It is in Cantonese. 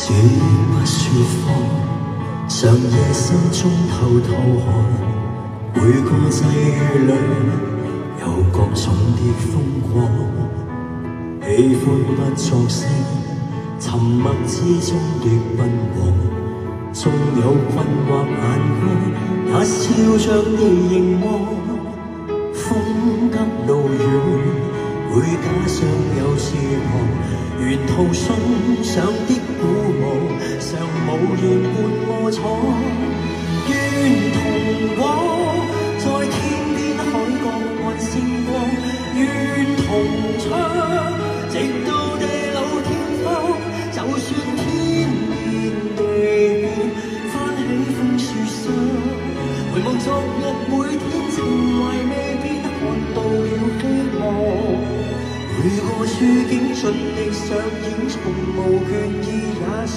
這不說謊，常夜心中偷偷看，每個際遇裏有各種的風光，喜歡不作聲，沉默之中的奔往，縱有困惑眼光，也笑着地凝望。風急路遠，會加上有翅膀，沿途送上的鼓舞，常無言伴我闖。願同往，在天邊海角看星光，願同唱，直到地老天荒。就算天變地變，翻起風雪霜，回望昨日每天情懷未變，看到了希望。每個處境盡力上演，從無倦意也。